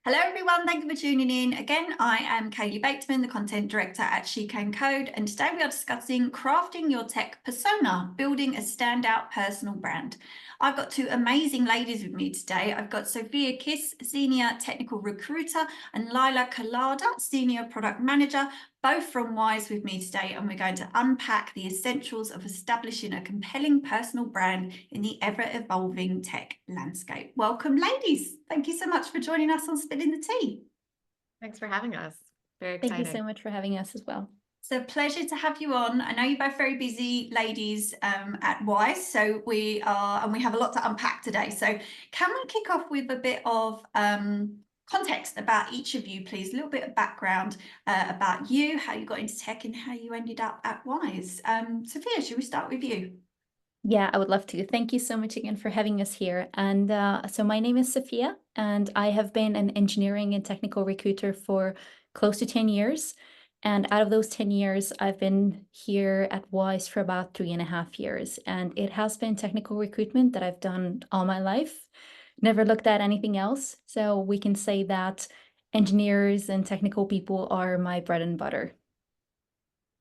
Hello everyone, thank you for tuning in. Again, I am Kaylee Bateman, the content director at She Can Code, and today we are discussing crafting your tech persona, building a standout personal brand. I've got two amazing ladies with me today. I've got Zsofia Kiss, Senior Technical Recruiter, and Laila Kelada, Senior Product Manager, both from Wise with me today, and we're going to unpack the essentials of establishing a compelling personal brand in the ever-evolving tech landscape. Welcome, ladies. Thank you so much for joining us on Spilling the Tea. Thanks for having us. Very Thank exciting. you so much for having us as well. It's a pleasure to have you on. I know you're both very busy ladies at Wise, so we have a lot to unpack today. So can we kick off with a bit of context about each of you, please? A little bit of background about you, how you got into tech and how you ended up at Wise. Zsofia, should we start with you? Yeah, I would love to. Thank you so much again for having us here. And so my name is Zsofia, and I have been an engineering and technical recruiter for close to 10 years. And out of those 10 years, I've been here at Wise for about 3.5 years. And it has been technical recruitment that I've done all my life. Never looked at anything else. So we can say that engineers and technical people are my bread and butter.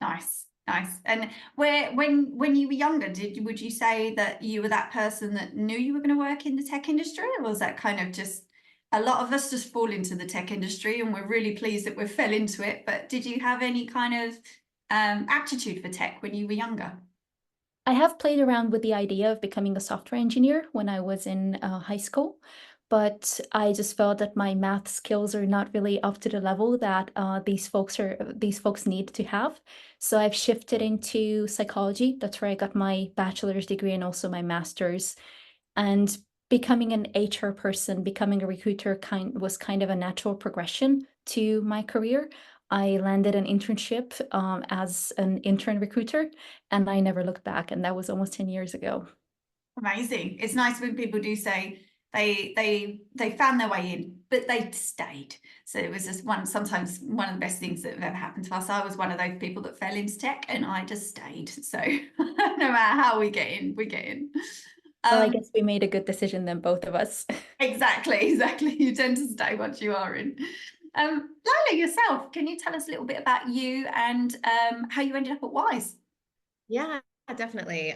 Nice. Nice. And when you were younger, would you say that you were that person that knew you were going to work in the tech industry, or was that kind of just a lot of us just fall into the tech industry and we're really pleased that we fell into it? But did you have any kind of aptitude for tech when you were younger? I have played around with the idea of becoming a software engineer when I was in high school, but I just felt that my math skills are not really up to the level that these folks need to have. So I've shifted into psychology. That's where I got my bachelor's degree and also my master's. And becoming an HR person, becoming a recruiter was kind of a natural progression to my career. I landed an internship as an intern recruiter, and I never looked back. And that was almost 10 years ago. Amazing. It's nice when people do say they found their way in, but they stayed. So it was just sometimes one of the best things that have ever happened to us. I was one of those people that fell into tech and I just stayed. So no matter how we get in, we get in. Well, I guess we made a good decision then, both of us. Exactly. You tend to stay once you are in. Laila, yourself, can you tell us a little bit about you and how you ended up at Wise? Yeah, definitely.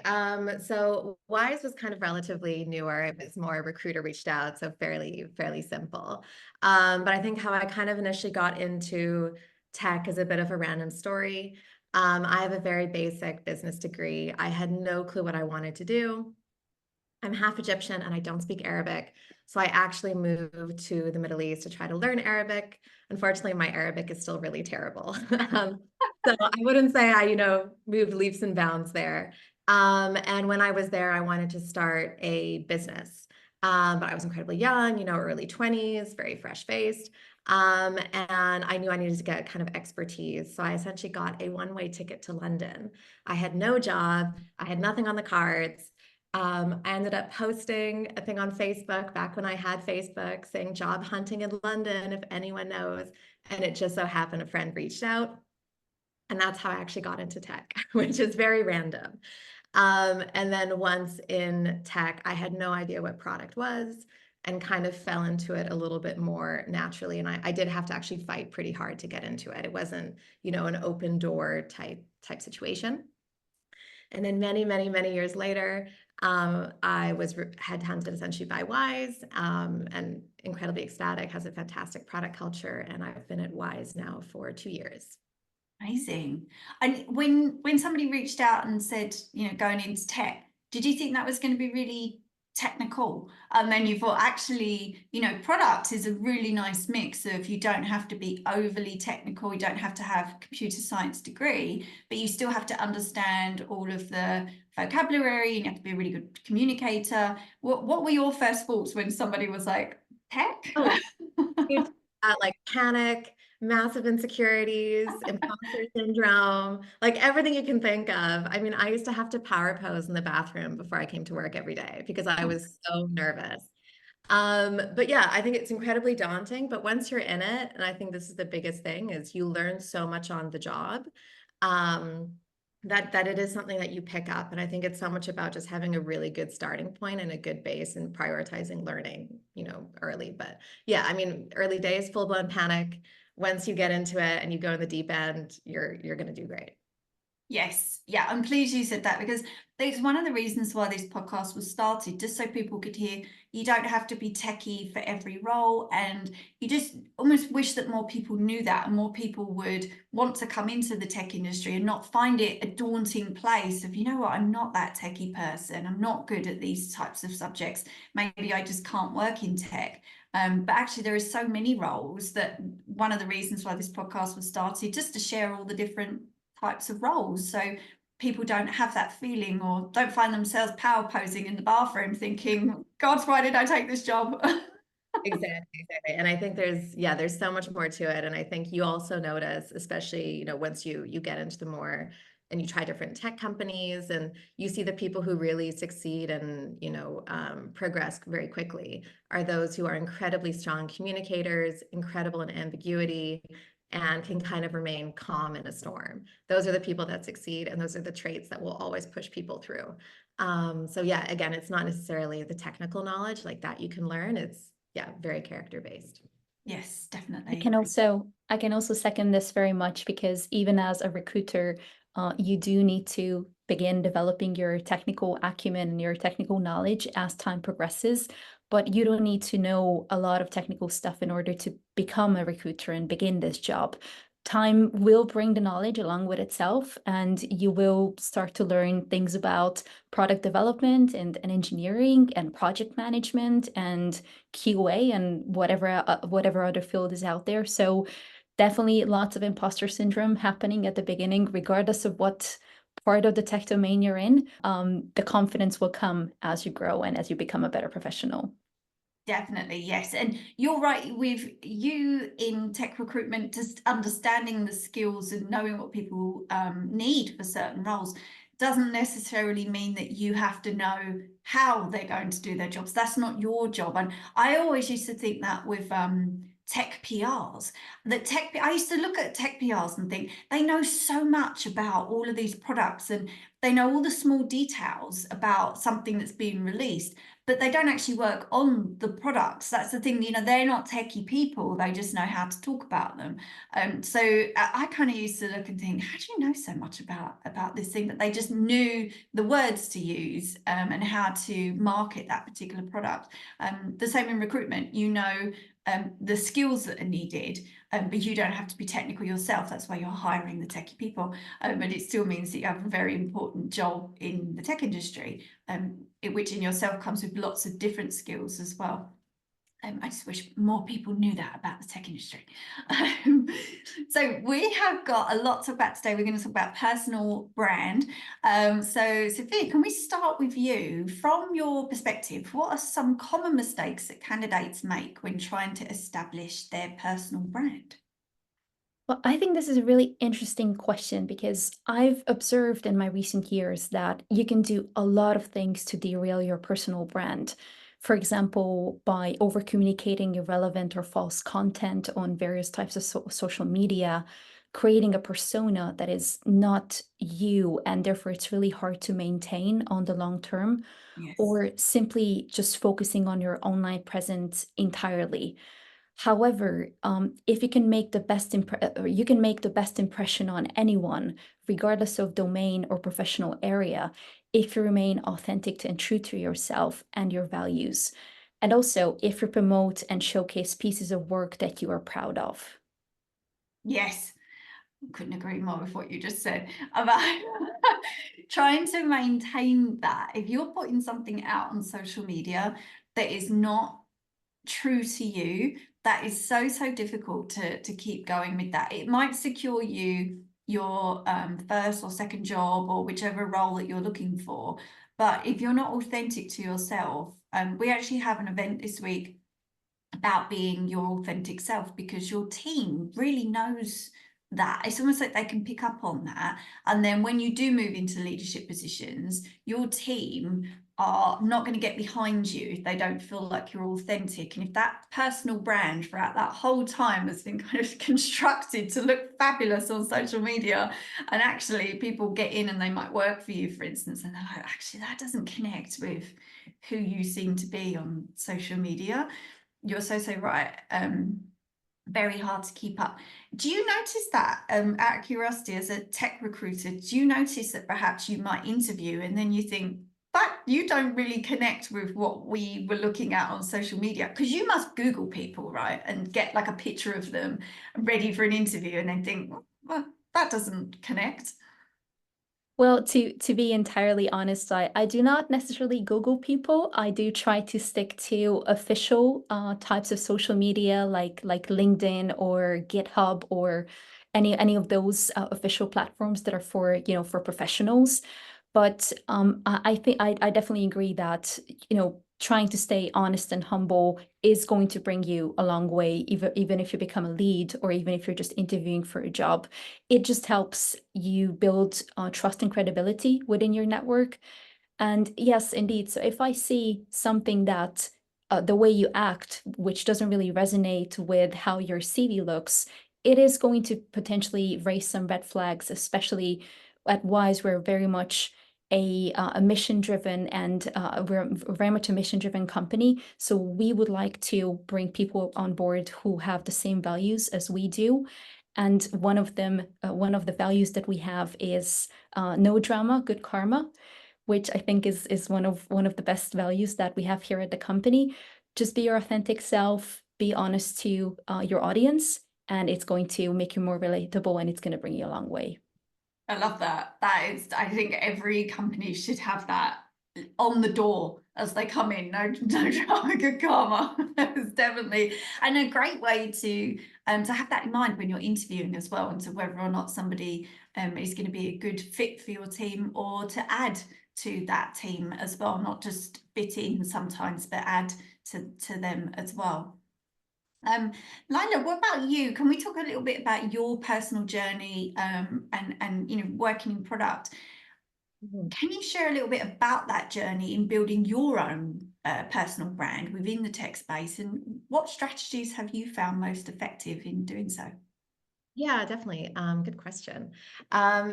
So Wise was kind of relatively newer. It was more recruiter reached out, so fairly simple. But I think how I kind of initially got into tech is a bit of a random story. I have a very basic business degree. I had no clue what I wanted to do. I'm half Egyptian and I don't speak Arabic. So I actually moved to the Middle East to try to learn Arabic. Unfortunately, my Arabic is still really terrible. So I wouldn't say I, moved leaps and bounds there. And when I was there, I wanted to start a business. But I was incredibly young, early 20s, very fresh-faced. And I knew I needed to get kind of expertise. So I essentially got a one-way ticket to London. I had no job. I had nothing on the cards. I ended up posting a thing on Facebook back when I had Facebook saying job hunting in London, if anyone knows. And it just so happened a friend reached out. And that's how I actually got into tech, which is very random. And then once in tech, I had no idea what product was and kind of fell into it a little bit more naturally. And I did have to actually fight pretty hard to get into it. It wasn't, an open door type situation. And then many years later, I was headhunted essentially by Wise, and incredibly ecstatic, has a fantastic product culture, and I've been at Wise now for 2 years. Amazing. And when somebody reached out and said, going into tech, did you think that was going to be really technical? And then you thought, actually, product is a really nice mix of you don't have to be overly technical, you don't have to have a computer science degree, but you still have to understand all of the vocabulary, you have to be a really good communicator. What were your first thoughts when somebody was like, tech? Oh, like panic, massive insecurities, imposter syndrome, like everything you can think of. I mean, I used to have to power pose in the bathroom before I came to work every day because I was so nervous. But yeah, I think it's incredibly daunting, but once you're in it, and I think this is the biggest thing, is you learn so much on the job. that it is something that you pick up. And I think it's so much about just having a really good starting point and a good base and prioritizing learning, early. But yeah, I mean, early days, full-blown panic. Once you get into it and you go in the deep end, you're going to do great. Yes, yeah, I'm pleased you said that, because it's one of the reasons why this podcast was started, just so people could hear you don't have to be techie for every role, and you just almost wish that more people knew that, and more people would want to come into the tech industry and not find it a daunting place of, you know what, I'm not that techie person, I'm not good at these types of subjects, maybe I just can't work in tech. But actually there is so many roles, that one of the reasons why this podcast was started, just to share all the different types of roles, so people don't have that feeling, or don't find themselves power posing in the bathroom thinking, God, why did I take this job? Exactly. And I think there's so much more to it. And I think you also notice, especially, once you get into the more and you try different tech companies and you see the people who really succeed and, progress very quickly are those who are incredibly strong communicators, incredible in ambiguity, and can kind of remain calm in a storm. Those are the people that succeed, and those are the traits that will always push people through. So yeah, again, it's not necessarily the technical knowledge like that you can learn. It's very character based. Yes, I definitely. can also second this very much, because even as a recruiter, you do need to begin developing your technical acumen and your technical knowledge as time progresses. But you don't need to know a lot of technical stuff in order to become a recruiter and begin this job. Time will bring the knowledge along with itself, and you will start to learn things about product development and engineering and project management and QA and whatever other field is out there. So definitely lots of imposter syndrome happening at the beginning, regardless of what part of the tech domain you're in. The confidence will come as you grow and as you become a better professional. Definitely, yes. And you're right, with you in tech recruitment, just understanding the skills and knowing what people need for certain roles doesn't necessarily mean that you have to know how they're going to do their jobs. That's not your job. And I always used to think that with tech PRs, I used to look at tech PRs and think they know so much about all of these products, and they know all the small details about something that's being released, but they don't actually work on the products. That's the thing, they're not techie people, they just know how to talk about them. So I kind of used to look and think, how do you know so much about this thing? That they just knew the words to use and how to market that particular product. The same in recruitment, the skills that are needed, but you don't have to be technical yourself. That's why you're hiring the techie people, but it still means that you have a very important job in the tech industry, which in yourself comes with lots of different skills as well. I just wish more people knew that about the tech industry. So we have got a lot to talk about today. We're going to talk about personal brand. So Zsofia, can we start with you? From your perspective, what are some common mistakes that candidates make when trying to establish their personal brand? Well, I think this is a really interesting question, because I've observed in my recent years that you can do a lot of things to derail your personal brand. For example, by over communicating irrelevant or false content on various types of social media, creating a persona that is not you, and therefore it's really hard to maintain on the long term, Yes. or simply just focusing on your online presence entirely. However, if you can make the best impression on anyone, regardless of domain or professional area, if you remain authentic and true to yourself and your values, and also if you promote and showcase pieces of work that you are proud of. Yes, couldn't agree more with what you just said about trying to maintain that. If you're putting something out on social media that is not true to you, that is so difficult to keep going with that. It might secure you your first or second job, or whichever role that you're looking for, but if you're not authentic to yourself, we actually have an event this week about being your authentic self, because your team really knows that. It's almost like they can pick up on that, and then when you do move into leadership positions, your team are not going to get behind you if they don't feel like you're authentic. And if that personal brand throughout that whole time has been kind of constructed to look fabulous on social media, and actually people get in and they might work for you, for instance, and they're like, actually, that doesn't connect with who you seem to be on social media. You're so right. Very hard to keep up. Do you notice that, out of curiosity, as a tech recruiter, do you notice that perhaps you might interview and then you think, but you don't really connect with what we were looking at on social media? Because you must Google people, right? And get like a picture of them ready for an interview and then think, well, that doesn't connect. Well, to be entirely honest, I do not necessarily Google people. I do try to stick to official types of social media like LinkedIn or GitHub or any of those official platforms that are for, you know, for professionals. But I think I definitely agree that, you know, trying to stay honest and humble is going to bring you a long way, even if you become a lead or even if you're just interviewing for a job. It just helps you build trust and credibility within your network. And yes, indeed. So if I see something that the way you act, which doesn't really resonate with how your CV looks, it is going to potentially raise some red flags, especially at Wise. We're very much a mission-driven and we're very much a mission-driven company. So we would like to bring people on board who have the same values as we do. And one of them, one of the values that we have is no drama, good karma, which I think is one of the best values that we have here at the company. Just be your authentic self, be honest to your audience, and it's going to make you more relatable and it's going to bring you a long way. I love that. That is, I think every company should have that on the door as they come in. No drama, good karma. It's definitely, and a great way to have that in mind when you're interviewing as well, and to whether or not somebody is going to be a good fit for your team or to add to that team as well, not just fit in sometimes, but add to them as well. Laila, what about you? Can we talk a little bit about your personal journey and you know, working in product? Can you share a little bit about that journey in building your own personal brand within the tech space, and what strategies have you found most effective in doing so? Yeah, definitely. Good question.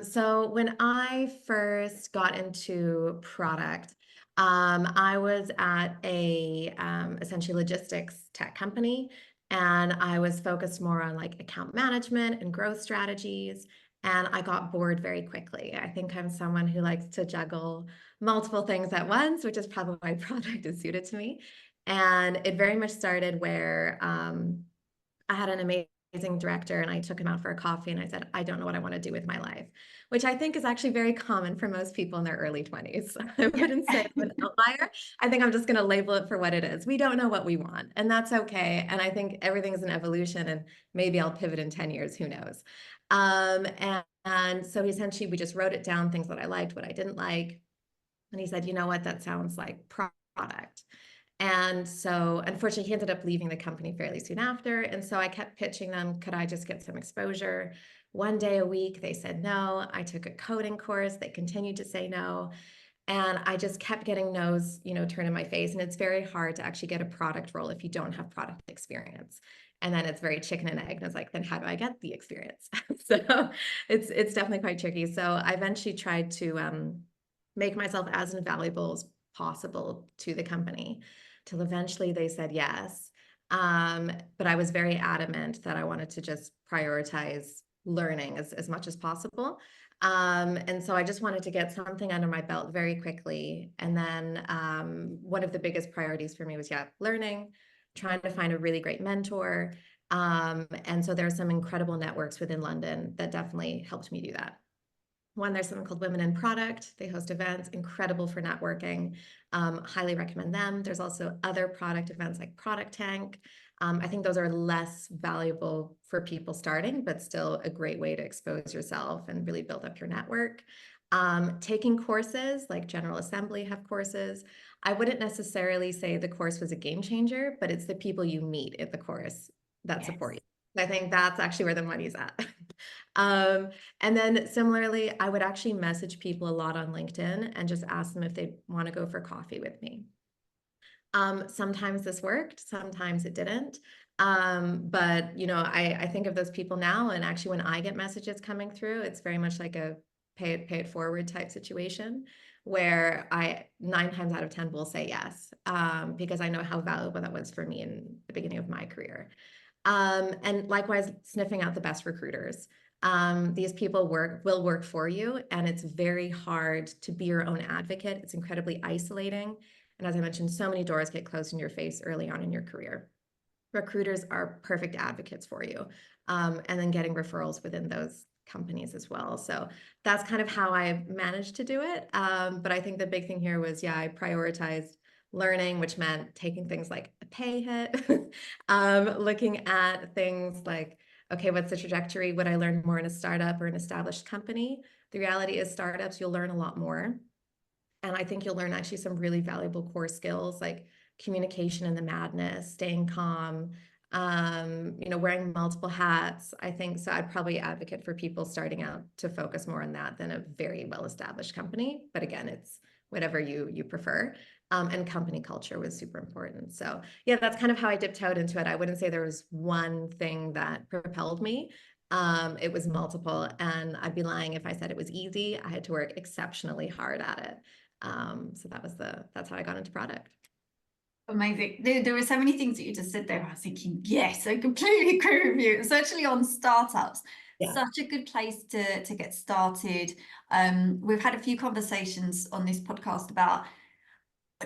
So when I first got into product, I was at a essentially logistics tech company, and I was focused more on like account management and growth strategies. And I got bored very quickly. I think I'm someone who likes to juggle multiple things at once, which is probably why product is suited to me. And it very much started where I had an amazing director and I took him out for a coffee and I said, I don't know what I want to do with my life, which I think is actually very common for most people in their early 20s. I wouldn't say I'm an outlier. I think I'm just going to label it for what it is. We don't know what we want, and that's okay. And I think everything is an evolution, and maybe I'll pivot in 10 years, who knows? And so essentially we just wrote it down, things that I liked, what I didn't like. And he said, you know what, that sounds like product. And so unfortunately, he ended up leaving the company fairly soon after. And so I kept pitching them, could I just get some exposure? One day a week, they said no. I took a coding course. They continued to say no. And I just kept getting no's, you know, turned in my face. And it's very hard to actually get a product role if you don't have product experience. And then it's very chicken and egg. And it's like, then how do I get the experience? So it's definitely quite tricky. So I eventually tried to make myself as invaluable as possible to the company, till eventually they said yes. But I was very adamant that I wanted to just prioritize learning as much as possible. And so I just wanted to get something under my belt very quickly. And then one of the biggest priorities for me was, learning, trying to find a really great mentor. And so there are some incredible networks within London that definitely helped me do that. One, there's something called Women in Product. They host events, incredible for networking. Highly recommend them. There's also other product events like Product Tank. I think those are less valuable for people starting, but still a great way to expose yourself and really build up your network. Taking courses like General Assembly have courses. I wouldn't necessarily say the course was a game changer, but it's the people you meet at the course that support you. I think that's actually where the money's at. And then similarly, I would actually message people a lot on LinkedIn and just ask them if they want to go for coffee with me. Sometimes this worked, sometimes it didn't. But I think of those people now, and actually when I get messages coming through, it's very much like a pay it forward type situation where I 9 times out of 10 will say yes, because I know how valuable that was for me in the beginning of my career. And likewise, sniffing out the best recruiters. These people will work for you, and it's very hard to be your own advocate. It's incredibly isolating. And as I mentioned, so many doors get closed in your face early on in your career. Recruiters are perfect advocates for you. And then getting referrals within those companies as well. So that's kind of how I managed to do it. But I think the big thing here was, I prioritized learning, which meant taking things like a pay hit, looking at things like, okay, what's the trajectory? Would I learn more in a startup or an established company? The reality is startups, you'll learn a lot more. And I think you'll learn actually some really valuable core skills like communication in the madness, staying calm, wearing multiple hats. I think so. I'd probably advocate for people starting out to focus more on that than a very well-established company. But again, it's whatever you prefer. And company culture was super important. So yeah, that's kind of how I dipped out into it. I wouldn't say there was one thing that propelled me. It was multiple, and I'd be lying if I said it was easy. I had to work exceptionally hard at it. So that's how I got into product. Amazing. There were so many things that you just said there. I was thinking, yes, I completely agree with you, especially on startups. Yeah. Such a good place to get started. We've had a few conversations on this podcast about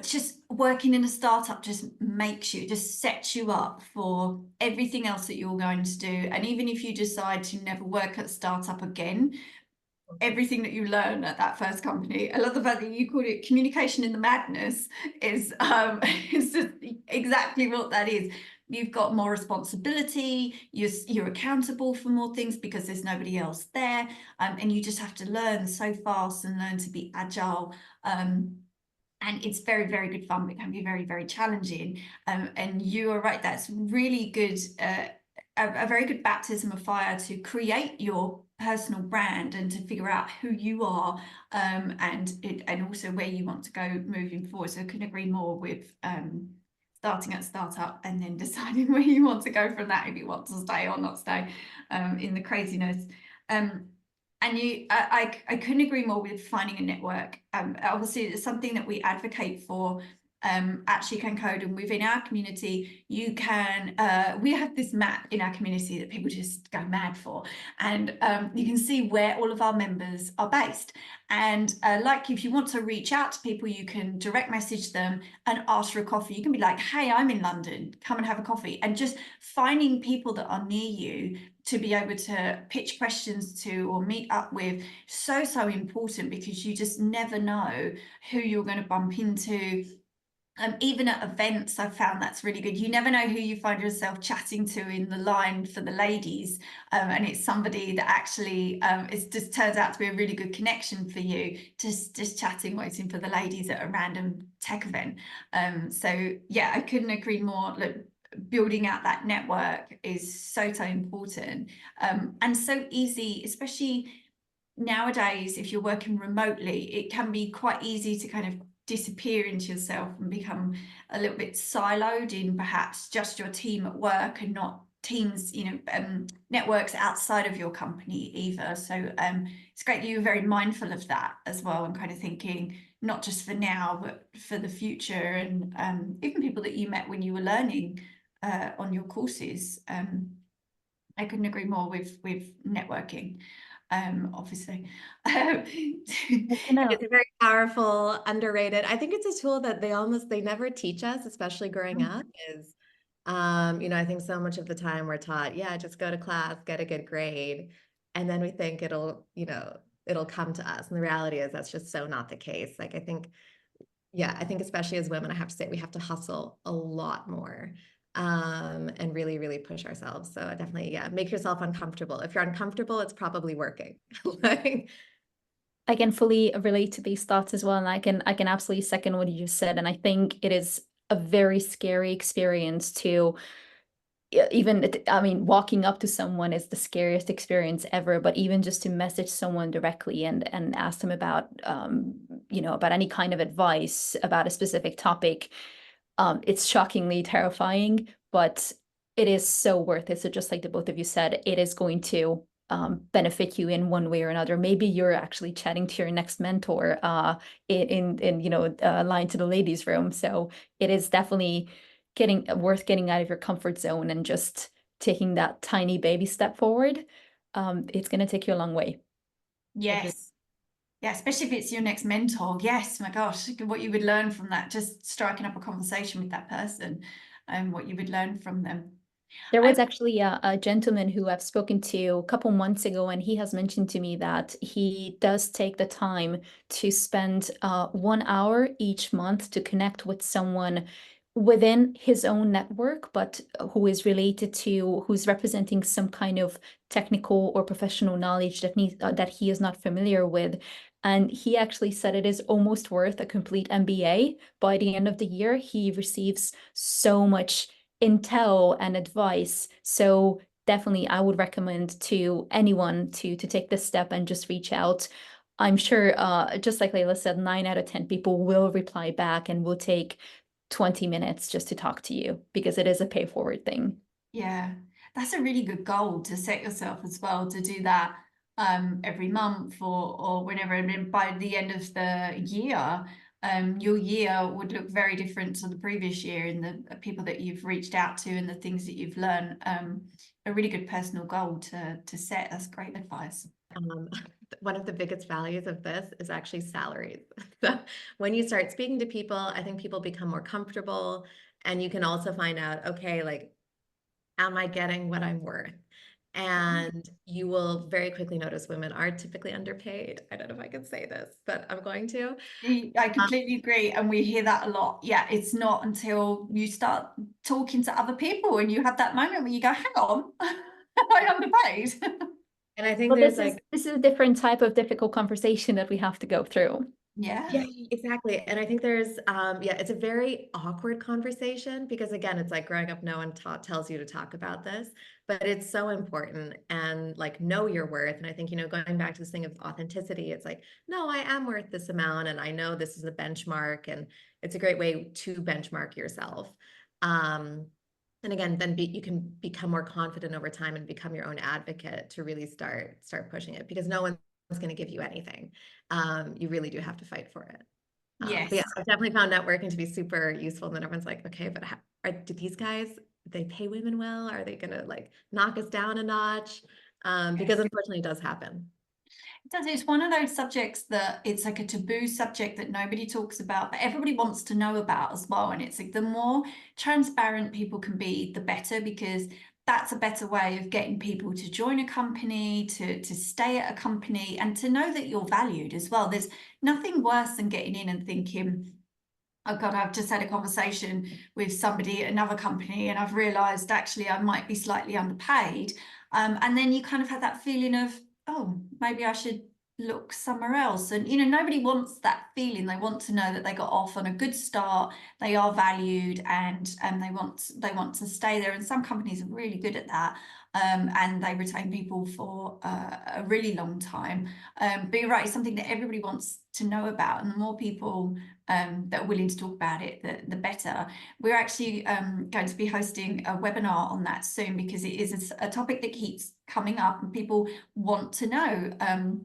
just working in a startup just sets you up for everything else that you're going to do. And even if you decide to never work at a startup again, everything that you learn at that first company, I love the fact that you called it communication in the madness, is it's just exactly what that is. You've got more responsibility, you're accountable for more things because there's nobody else there, and you just have to learn so fast and learn to be agile. And it's very, very good fun, but it can be very, very challenging. And you are right, that's really good, a very good baptism of fire to create your personal brand and to figure out who you are, and also where you want to go moving forward. So I couldn't agree more with starting at startup and then deciding where you want to go from that, if you want to stay or not stay in the craziness. And I couldn't agree more with finding a network. Obviously, it's something that we advocate for at She Can Code, and within our community, you can, we have this map in our community that people just go mad for, and you can see where all of our members are based. And like if you want to reach out to people, you can direct message them and ask for a coffee. You can be like, hey, I'm in London, come and have a coffee. And just finding people that are near you to be able to pitch questions to or meet up with, so important, because you just never know who you're going to bump into. Even at events, I've found that's really good. You never know who you find yourself chatting to in the line for the ladies, and it's somebody that actually it just turns out to be a really good connection for you, just chatting, waiting for the ladies at a random tech event. So yeah, I couldn't agree more. Look, building out that network is so important, and so easy, especially nowadays. If you're working remotely, it can be quite easy to kind of disappear into yourself and become a little bit siloed in perhaps just your team at work and not teams, networks outside of your company either. So it's great that you're very mindful of that as well, and kind of thinking not just for now but for the future, and even people that you met when you were learning on your courses. I couldn't agree more with networking. Obviously. It's a very powerful, underrated. I think it's a tool that they never teach us, especially growing up, is, I think so much of the time we're taught, just go to class, get a good grade. And then we think it'll come to us. And the reality is that's just so not the case. Like, I think especially as women, I have to say we have to hustle a lot more. And really, really push ourselves. So definitely, make yourself uncomfortable. If you're uncomfortable, it's probably working. I can fully relate to these thoughts as well, and I can absolutely second what you just said. And I think it is a very scary experience to even, I mean, walking up to someone is the scariest experience ever, but even just to message someone directly and ask them about, about any kind of advice about a specific topic, it's shockingly terrifying, but it is so worth it. So just like the both of you said, it is going to benefit you in one way or another. Maybe you're actually chatting to your next mentor in line to the ladies' room. So it is definitely getting out of your comfort zone and just taking that tiny baby step forward. It's going to take you a long way. Yes. Yeah, especially if it's your next mentor. Yes, my gosh, what you would learn from that, just striking up a conversation with that person, and what you would learn from them. There was actually a gentleman who I've spoken to a couple months ago, and he has mentioned to me that he does take the time to spend 1 hour each month to connect with someone within his own network, but who's representing some kind of technical or professional knowledge that he is not familiar with. And he actually said it is almost worth a complete MBA. By the end of the year, he receives so much intel and advice. So definitely I would recommend to anyone to take this step and just reach out. I'm sure, just like Laila said, 9 out of 10 people will reply back and will take 20 minutes just to talk to you, because it is a pay forward thing. Yeah, that's a really good goal to set yourself as well, to do that every month or whenever. And then by the end of the year, your year would look very different to the previous year in the people that you've reached out to and the things that you've learned. A really good personal goal to set. That's great advice. One of the biggest values of this is actually salaries. So when you start speaking to people, I think people become more comfortable, and you can also find out, okay, like, am I getting what I'm worth? And you will very quickly notice women are typically underpaid. I don't know if I can say this, but I'm going to. I completely agree, and we hear that a lot. Yeah, it's not until you start talking to other people and you have that moment where you go, hang on, am I underpaid? And I think Well, there's this is a different type of difficult conversation that we have to go through. Yeah, exactly. And I think there's, it's a very awkward conversation because again, it's like growing up, no one tells you to talk about this, but it's so important and like know your worth. And I think, going back to this thing of authenticity, it's like, no, I am worth this amount. And I know this is a benchmark, and it's a great way to benchmark yourself. And again, then you can become more confident over time and become your own advocate to really start pushing it, because no one's going to give you anything. You really do have to fight for it. Yes. But yeah, I've definitely found networking to be super useful. And then everyone's like, okay, but do these guys, they pay women well? Are they gonna like knock us down a notch? Because unfortunately it does happen. It does. It's one of those subjects that it's like a taboo subject that nobody talks about, but everybody wants to know about as well. And it's like the more transparent people can be, the better, because that's a better way of getting people to join a company, to stay at a company, and to know that you're valued as well. There's nothing worse than getting in and thinking, oh God, I've just had a conversation with somebody at another company and I've realised actually I might be slightly underpaid. And then you kind of have that feeling of, oh, maybe I should look somewhere else. And, nobody wants that feeling. They want to know that they got off on a good start, they are valued, and they want to stay there. And some companies are really good at that. And they retain people for a really long time. But you're right, it's something that everybody wants to know about. And the more people that are willing to talk about it, the better. We're actually going to be hosting a webinar on that soon, because it is a topic that keeps coming up and people want to know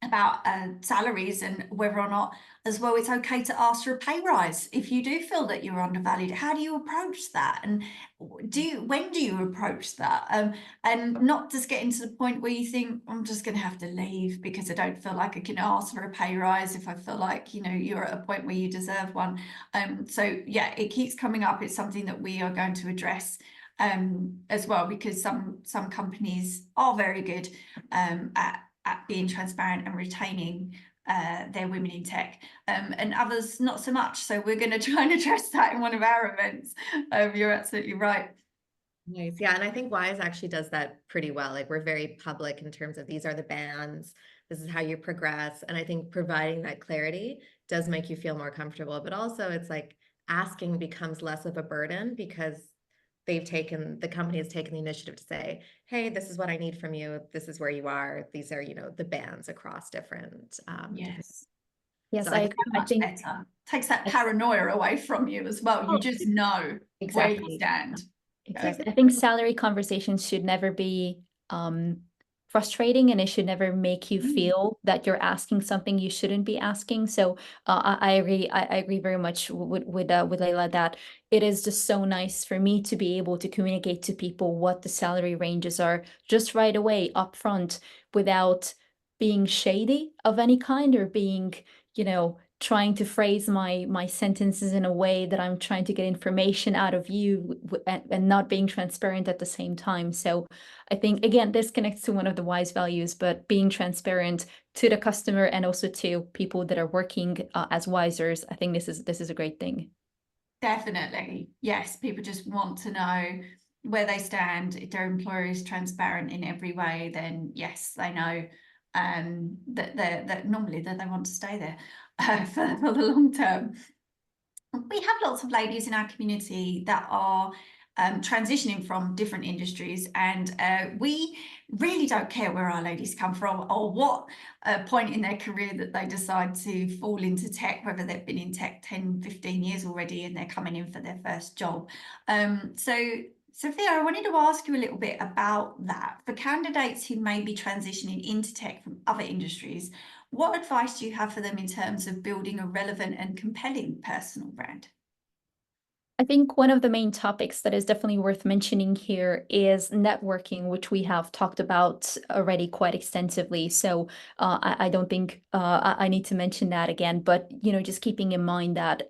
about salaries, and whether or not as well it's okay to ask for a pay rise if you do feel that you're undervalued. How do you approach that, and when do you approach that, and not just getting to the point where you think, I'm just going to have to leave because I don't feel like I can ask for a pay rise if I feel like you're at a point where you deserve one. So yeah, it keeps coming up. It's something that we are going to address as well, because some companies are very good at being transparent and retaining their women in tech, and others not so much. So we're going to try and address that in one of our events. You're absolutely right. Nice. Yeah. And I think Wise actually does that pretty well. Like, we're very public in terms of these are the bands, this is how you progress. And I think providing that clarity does make you feel more comfortable, but also it's like asking becomes less of a burden because the company has taken the initiative to say, hey, this is what I need from you. This is where you are. These are, the bands across different. Yes. Yes, So I I agree. think So much better. Takes that paranoia away from you as well. You just know where you exactly. stand. Exactly. I think salary conversations should never be frustrating, and it should never make you feel that you're asking something you shouldn't be asking. So I agree. I agree very much with Laila that it is just so nice for me to be able to communicate to people what the salary ranges are just right away up front without being shady of any kind or being, trying to phrase my sentences in a way that I'm trying to get information out of you and not being transparent at the same time. So I think, again, this connects to one of the WISE values, but being transparent to the customer and also to people that are working as wisers. I think this is a great thing. Definitely. Yes, people just want to know where they stand. If their employer is transparent in every way, then yes, they know that normally that they want to stay there for the long term. We have lots of ladies in our community that are transitioning from different industries, and we really don't care where our ladies come from or what point in their career that they decide to fall into tech, whether they've been in tech 10, 15 years already and they're coming in for their first job. So Zsofia, I wanted to ask you a little bit about that. For candidates who may be transitioning into tech from other industries, what advice do you have for them in terms of building a relevant and compelling personal brand? I think one of the main topics that is definitely worth mentioning here is networking, which we have talked about already quite extensively. So I don't think I need to mention that again, but just keeping in mind that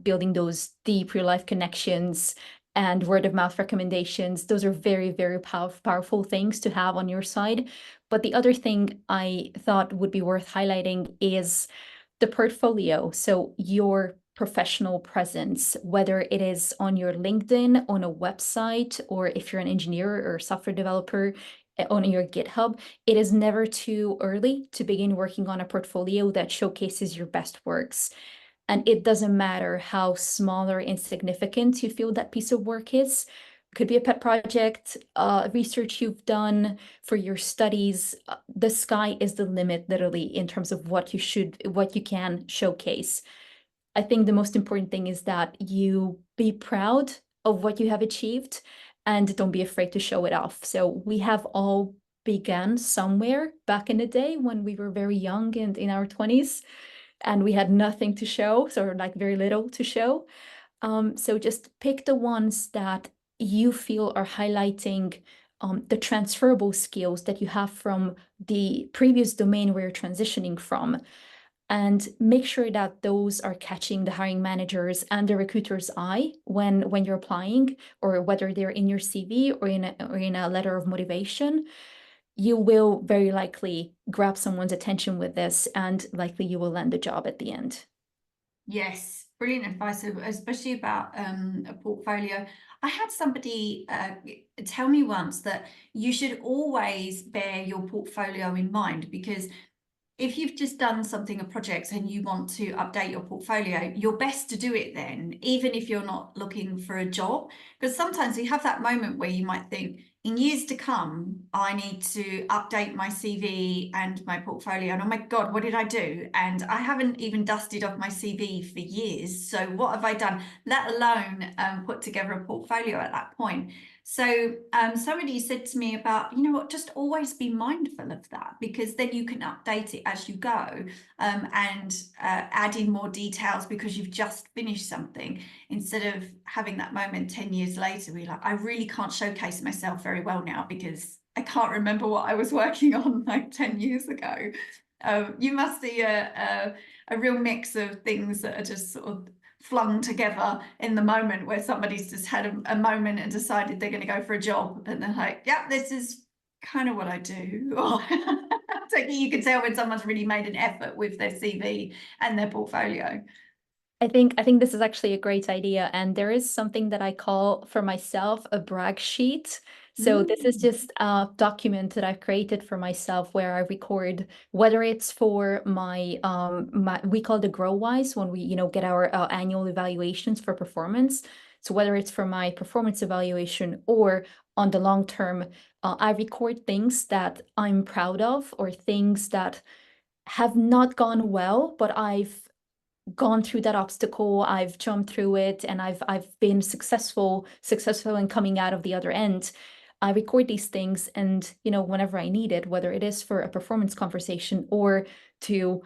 building those deep real life connections and word of mouth recommendations, those are very, very powerful things to have on your side. But the other thing I thought would be worth highlighting is the portfolio. So your professional presence, whether it is on your LinkedIn, on a website, or if you're an engineer or software developer, on your GitHub, it is never too early to begin working on a portfolio that showcases your best works. And it doesn't matter how small or insignificant you feel that piece of work is. It could be a pet project, research you've done for your studies. The sky is the limit, literally, in terms of what you can showcase. I think the most important thing is that you be proud of what you have achieved and don't be afraid to show it off. So we have all began somewhere back in the day when we were very young and in our 20s, and we had nothing to show, so like very little to show. So just pick the ones that you feel are highlighting the transferable skills that you have from the previous domain where you're transitioning from, and make sure that those are catching the hiring managers and the recruiter's eye when you're applying, or whether they're in your CV or in a letter of motivation. You will very likely grab someone's attention with this, and likely you will land the job at the end. Yes, brilliant advice, especially about a portfolio. I had somebody tell me once that you should always bear your portfolio in mind, because if you've just done something, a project, and you want to update your portfolio, you're best to do it then, even if you're not looking for a job. Because sometimes you have that moment where you might think, in years to come, I need to update my CV and my portfolio. And oh my God, what did I do? And I haven't even dusted off my CV for years. So what have I done? Let alone put together a portfolio at that point. So somebody said to me about, you know what, just always be mindful of that, because then you can update it as you go and add in more details because you've just finished something, instead of having that moment 10 years later where you're like, I really can't showcase myself very well now because I can't remember what I was working on like 10 years ago. You must see a real mix of things that are just sort of flung together in the moment, where somebody's just had a moment and decided they're going to go for a job, and they're like, yeah, this is kind of what I do. So you can tell when someone's really made an effort with their CV and their portfolio. I think this is actually a great idea, and there is something that I call for myself a brag sheet. So this is just a document that I've created for myself where I record, whether it's for my we call the grow wise when we get our annual evaluations for performance. So whether it's for my performance evaluation or on the long term, I record things that I'm proud of or things that have not gone well, but I've gone through that obstacle, I've jumped through it, and I've been successful in coming out of the other end. I record these things, and whenever I need it, whether it is for a performance conversation or to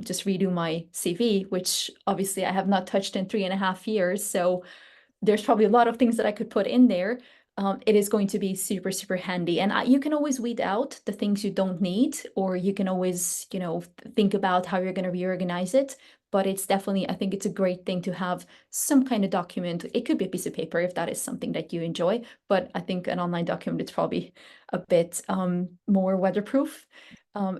just redo my CV, which obviously I have not touched in 3.5 years. So there's probably a lot of things that I could put in there. It is going to be super, super handy. And you can always weed out the things you don't need, or you can always, think about how you're going to reorganize it. But it's definitely, I think it's a great thing to have some kind of document. It could be a piece of paper if that is something that you enjoy, but I think an online document is probably a bit more weatherproof.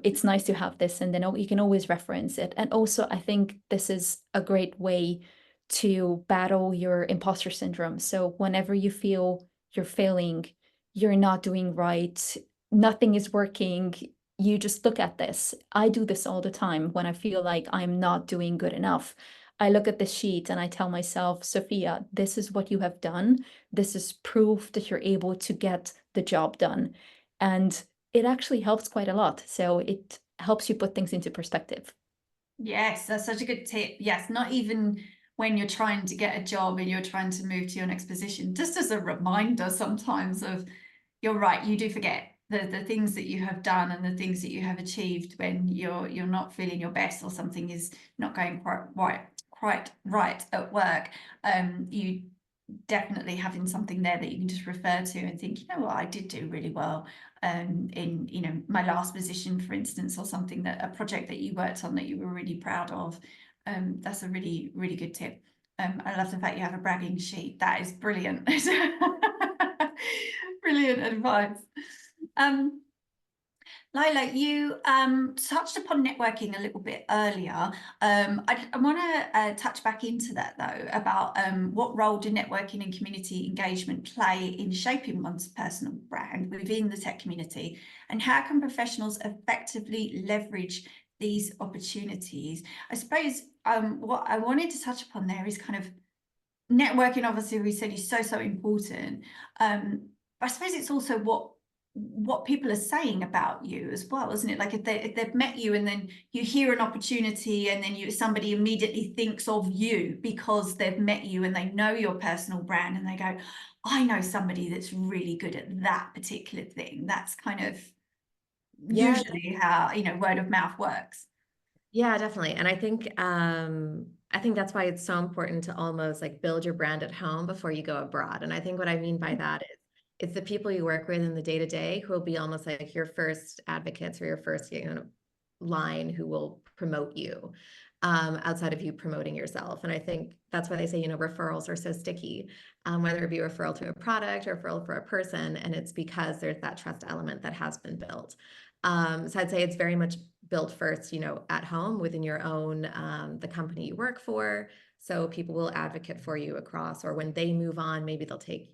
It's nice to have this, and then you can always reference it. And also, I think this is a great way to battle your imposter syndrome. So whenever you feel you're failing, you're not doing right, nothing is working, you just look at this. I do this all the time when I feel like I'm not doing good enough. I look at the sheet and I tell myself, Zsofia, this is what you have done. This is proof that you're able to get the job done. And it actually helps quite a lot. So it helps you put things into perspective. Yes, that's such a good tip. Yes, not even when you're trying to get a job and you're trying to move to your next position, just as a reminder sometimes of, you're right, you do forget the things that you have done and the things that you have achieved when you're not feeling your best or something is not going quite right at work. You definitely having something there that you can just refer to and think, what, I did do really well in my last position, for instance, or something, that a project that you worked on that you were really proud of. That's a really, really good tip. I love the fact you have a bragging sheet. That is brilliant. Brilliant advice. Laila, you touched upon networking a little bit earlier. I want to touch back into that, though, about what role do networking and community engagement play in shaping one's personal brand within the tech community, and how can professionals effectively leverage these opportunities? I suppose what I wanted to touch upon there is kind of networking. Obviously, we said is so important. I suppose it's also what people are saying about you as well, isn't it? Like if they've met you and then you hear an opportunity and then somebody immediately thinks of you because they've met you and they know your personal brand and they go, I know somebody that's really good at that particular thing. That's kind of usually how word of mouth works. Yeah, definitely. And I think that's why it's so important to almost like build your brand at home before you go abroad. And I think what I mean by that is it's the people you work with in the day-to-day who will be almost like your first advocates or your first line who will promote you outside of you promoting yourself. And I think that's why they say, referrals are so sticky, whether it be a referral to a product or referral for a person. And it's because there's that trust element that has been built. So I'd say it's very much built first, at home within your own, the company you work for. So people will advocate for you across, or when they move on, maybe they'll take,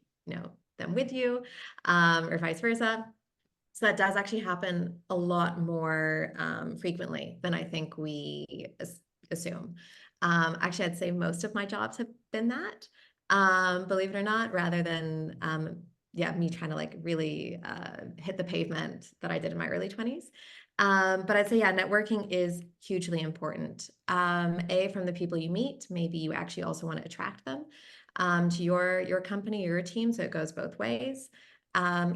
them with you, or vice versa. So that does actually happen a lot more frequently than I think we assume. Actually, I'd say most of my jobs have been that, believe it or not, rather than me trying to like really hit the pavement that I did in my early 20s. But I'd say, networking is hugely important. From the people you meet, maybe you actually also want to attract them to your company or your team. So it goes both ways.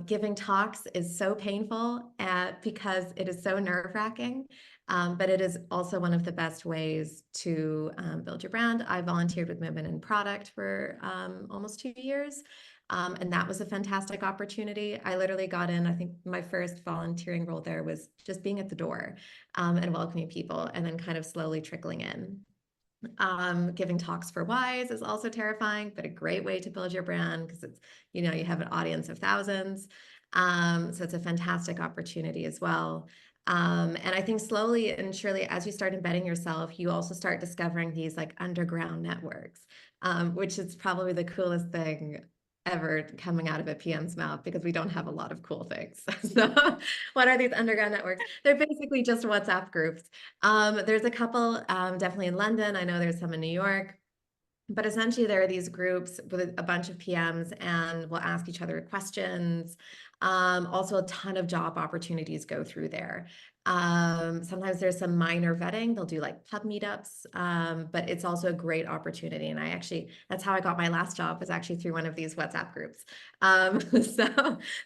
Giving talks is so painful because it is so nerve-wracking, but it is also one of the best ways to build your brand. I volunteered with Women in Product for almost 2 years. And that was a fantastic opportunity. I literally got in, I think my first volunteering role there was just being at the door and welcoming people, and then kind of slowly trickling in. Giving talks for Wise is also terrifying, but a great way to build your brand because it's, you have an audience of thousands. So it's a fantastic opportunity as well. And I think slowly and surely, as you start embedding yourself, you also start discovering these like underground networks, which is probably the coolest thing ever coming out of a PM's mouth, because we don't have a lot of cool things. So what are these underground networks? They're basically just WhatsApp groups. There's a couple definitely in London. I know there's some in New York. But essentially, there are these groups with a bunch of PMs, and we'll ask each other questions. Also, a ton of job opportunities go through there. Sometimes there's some minor vetting. They'll do like pub meetups, but it's also a great opportunity. And that's how I got my last job, was actually through one of these WhatsApp groups.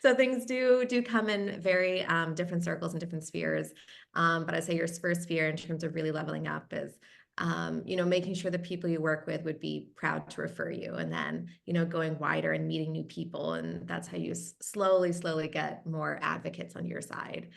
So things do come in very different circles and different spheres. But I'd say your first sphere in terms of really leveling up is making sure the people you work with would be proud to refer you, and then, going wider and meeting new people. And that's how you slowly get more advocates on your side.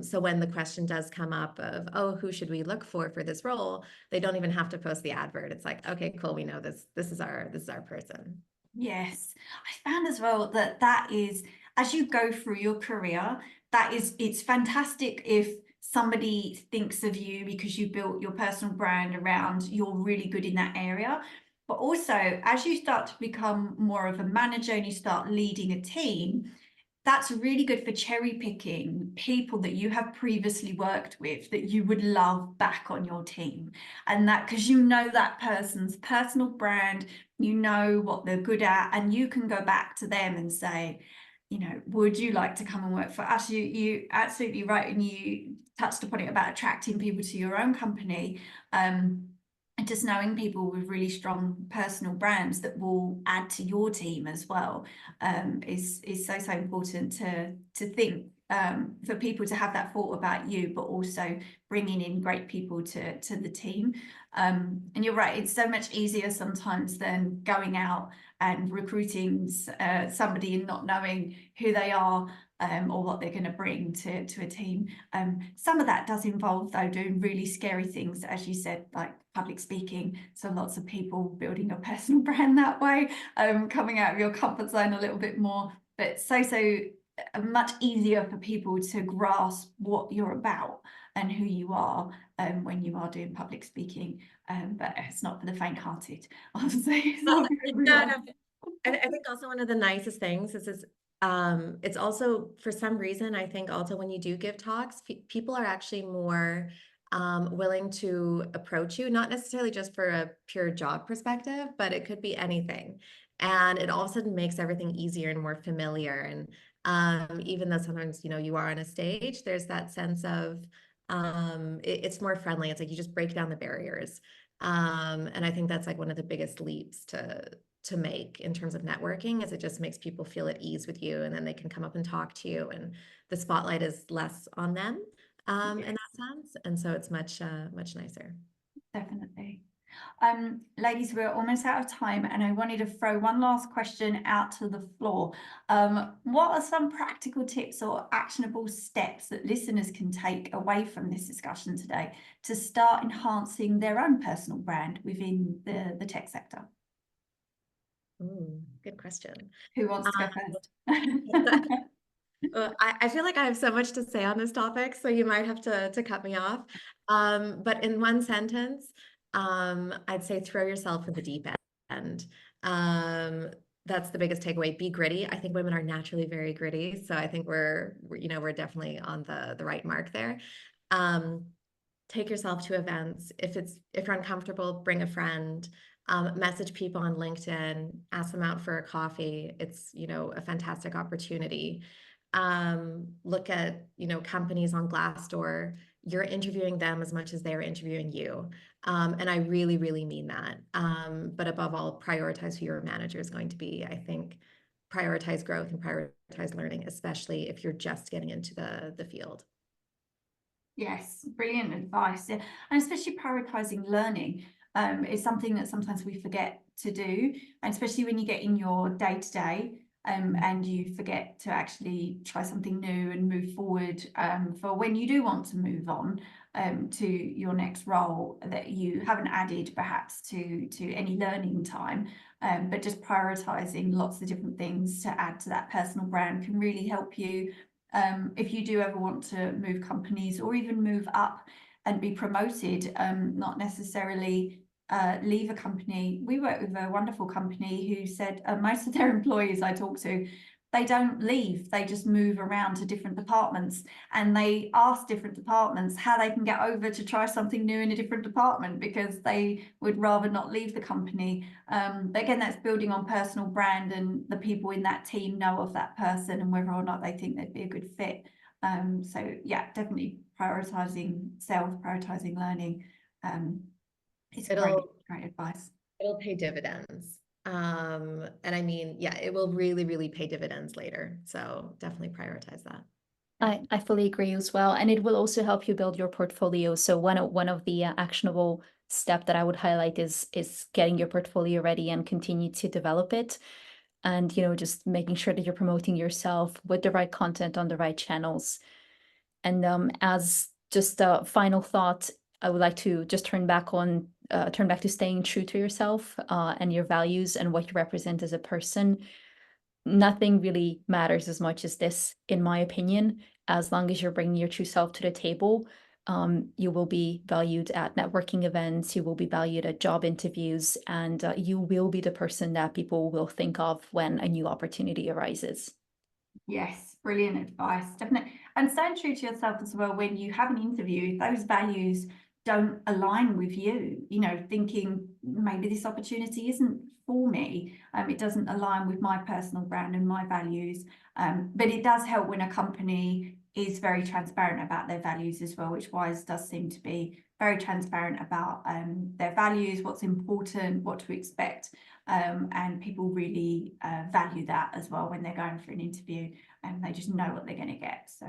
So when the question does come up of, oh, who should we look for this role, they don't even have to post the advert. It's like, okay, cool, we know this is our person. Yes, I found as well that is, as you go through your career, it's fantastic if somebody thinks of you because you built your personal brand around you're really good in that area. But also, as you start to become more of a manager and you start leading a team, that's really good for cherry picking people that you have previously worked with that you would love back on your team. And that, because you know that person's personal brand, you know what they're good at, and you can go back to them and say, would you like to come and work for us? You absolutely right. And you touched upon it about attracting people to your own company. And just knowing people with really strong personal brands that will add to your team as well is so important to think, for people to have that thought about you, but also bringing in great people to the team. And you're right, it's so much easier sometimes than going out and recruiting somebody and not knowing who they are, or what they're going to bring to a team. Some of that does involve, though, doing really scary things, as you said, like public speaking. So lots of people building a personal brand that way, coming out of your comfort zone a little bit more, but so much easier for people to grasp what you're about and who you are when you are doing public speaking. But it's not for the faint-hearted, obviously. It's not for everyone. No. I think also one of the nicest things is it's also, for some reason, I think also when you do give talks, people are actually more willing to approach you, not necessarily just for a pure job perspective, but it could be anything. And it all of a sudden makes everything easier and more familiar. And even though sometimes, you are on a stage, there's that sense of it's more friendly. It's like you just break down the barriers. And I think that's like one of the biggest leaps to make in terms of networking, is it just makes people feel at ease with you, and then they can come up and talk to you, and the spotlight is less on them in that sense. And so it's much nicer. Definitely. Ladies, we're almost out of time, and I wanted to throw one last question out to the floor. What are some practical tips or actionable steps that listeners can take away from this discussion today to start enhancing their own personal brand within the tech sector? Ooh, good question. Who wants to go first? I feel like I have so much to say on this topic, so you might have to cut me off. But in one sentence, I'd say throw yourself in the deep end. That's the biggest takeaway. Be gritty. I think women are naturally very gritty, so I think we're definitely on the right mark there. Take yourself to events. If you're uncomfortable, bring a friend. Message people on LinkedIn, ask them out for a coffee. It's, a fantastic opportunity. Look at, companies on Glassdoor. You're interviewing them as much as they're interviewing you. And I really, really mean that. But above all, prioritize who your manager is going to be. I think prioritize growth and prioritize learning, especially if you're just getting into the field. Yes, brilliant advice. Yeah. And especially prioritizing learning is something that sometimes we forget to do, and especially when you get in your day-to-day and you forget to actually try something new and move forward for when you do want to move on to your next role that you haven't added perhaps to any learning time, but just prioritizing lots of different things to add to that personal brand can really help you. If you do ever want to move companies or even move up and be promoted, not necessarily leave a company. We work with a wonderful company who said most of their employees I talk to they don't leave, they just move around to different departments, and they ask different departments how they can get over to try something new in a different department because they would rather not leave the company. But again, that's building on personal brand, and the people in that team know of that person and whether or not they think they'd be a good fit. So yeah, definitely prioritizing self, prioritizing learning. It's great advice. It'll pay dividends. And I mean, yeah, it will really, really pay dividends later. So definitely prioritize that. I fully agree as well. And it will also help you build your portfolio. So one of the actionable step that I would highlight is getting your portfolio ready and continue to develop it. And, you know, just making sure that you're promoting yourself with the right content on the right channels. And as just a final thought, I would like to just turn back to staying true to yourself and your values and what you represent as a person. Nothing really matters as much as this, in my opinion. As long as you're bringing your true self to the table, you will be valued at networking events, you will be valued at job interviews, and you will be the person that people will think of when a new opportunity arises. Yes, brilliant advice, definitely. And stand true to yourself as well when you have an interview. If those values don't align with you, you know, thinking maybe this opportunity isn't for me, it doesn't align with my personal brand and my values. But it does help when a company is very transparent about their values as well, which Wise does seem to be very transparent about their values, what's important, what to expect. And people really value that as well when they're going for an interview, and they just know what they're going to get. So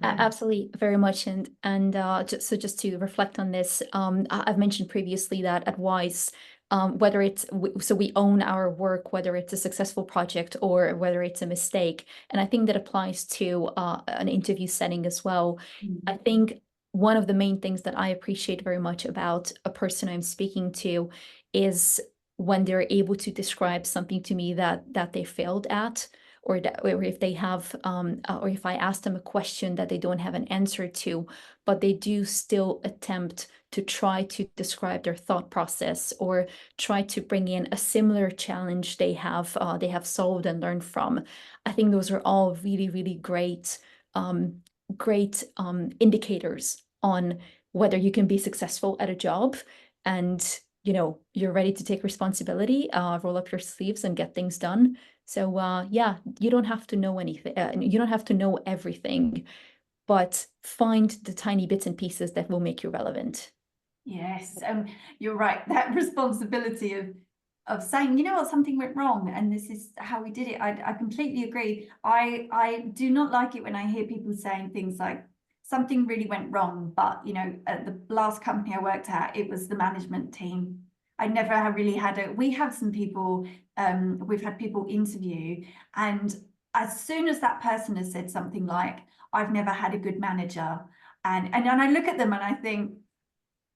absolutely, very much. And just to reflect on this, I've mentioned previously that at Wise, whether it's so we own our work, whether it's a successful project or whether it's a mistake, and I think that applies to an interview setting as well. I think one of the main things that I appreciate very much about a person I'm speaking to is when they're able to describe something to me that they failed at, or if they have or if I ask them a question that they don't have an answer to, but they do still attempt to try to describe their thought process or try to bring in a similar challenge they have solved and learned from. I think those are all really, really great indicators on whether you can be successful at a job, and you know, you're ready to take responsibility, roll up your sleeves and get things done. So yeah, you don't have to know anything. You don't have to know everything, but find the tiny bits and pieces that will make you relevant. yes, you're right. That responsibility of saying, you know what, something went wrong and this is how we did it. I completely agree. I do not like it when I hear people saying things like something really went wrong, but you know, at the last company I worked at, it was the management team. I never have really had we have some people, we've had people interview, and as soon as that person has said something like, I've never had a good manager, and I look at them and I think,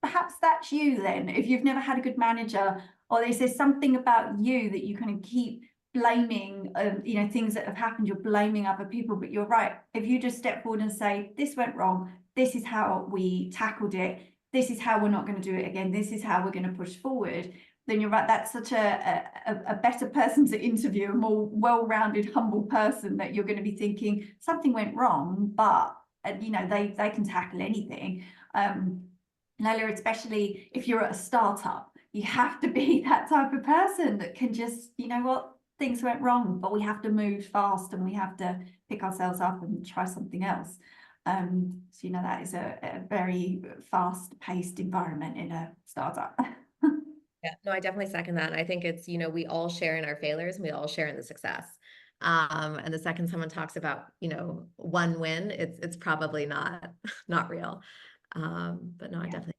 perhaps that's you then. If you've never had a good manager, or they say something about you that you kind of keep blaming, you know, things that have happened, you're blaming other people. But you're right. If you just step forward and say, this went wrong, this is how we tackled it, this is how we're not going to do it again, this is how we're going to push forward, then you're right. That's such a better person to interview, a more well-rounded, humble person, that you're going to be thinking something went wrong, but you know, they can tackle anything. Laila, especially if you're at a startup, you have to be that type of person that can just, you know what, things went wrong, but we have to move fast and we have to pick ourselves up and try something else. So, you know, that is a very fast-paced environment in a startup. Yeah, no, I definitely second that. And I think it's, you know, we all share in our failures and we all share in the success. And the second someone talks about, you know, one win, it's probably not real. But no, I definitely.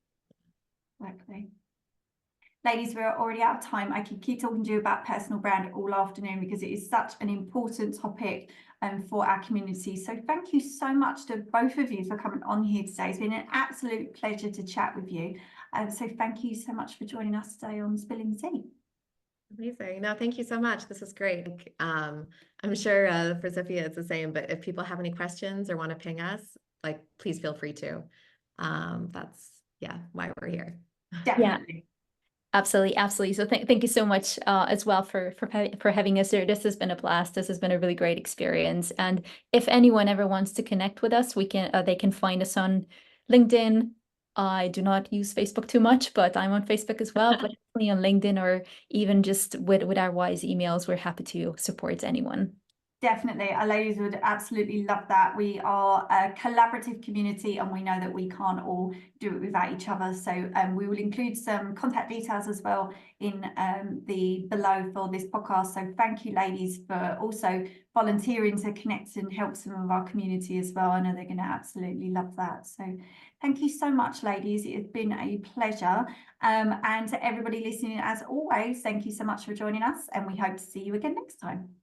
Exactly. Ladies, we're already out of time. I could keep talking to you about personal brand all afternoon because it is such an important topic for our community. So thank you so much to both of you for coming on here today. It's been an absolute pleasure to chat with you. So thank you so much for joining us today on Spilling the Tea. Amazing. No, thank you so much. This was great. I'm sure for Zsofia it's the same, but if people have any questions or want to ping us, like, please feel free to. That's, yeah, why we're here. Definitely. Absolutely, absolutely. So thank you so much as well for having us here. This has been a blast. This has been a really great experience. And if anyone ever wants to connect with us, they can find us on LinkedIn. I do not use Facebook too much, but I'm on Facebook as well. But definitely on LinkedIn, or even just with our Wise emails, we're happy to support anyone. Definitely, our ladies would absolutely love that. We are a collaborative community and we know that we can't all do it without each other. So we will include some contact details as well in the below for this podcast. So thank you, ladies, for also volunteering to connect and help some of our community as well. I know they're going to absolutely love that. So thank you so much, ladies. It's been a pleasure. And to everybody listening, as always, thank you so much for joining us and we hope to see you again next time.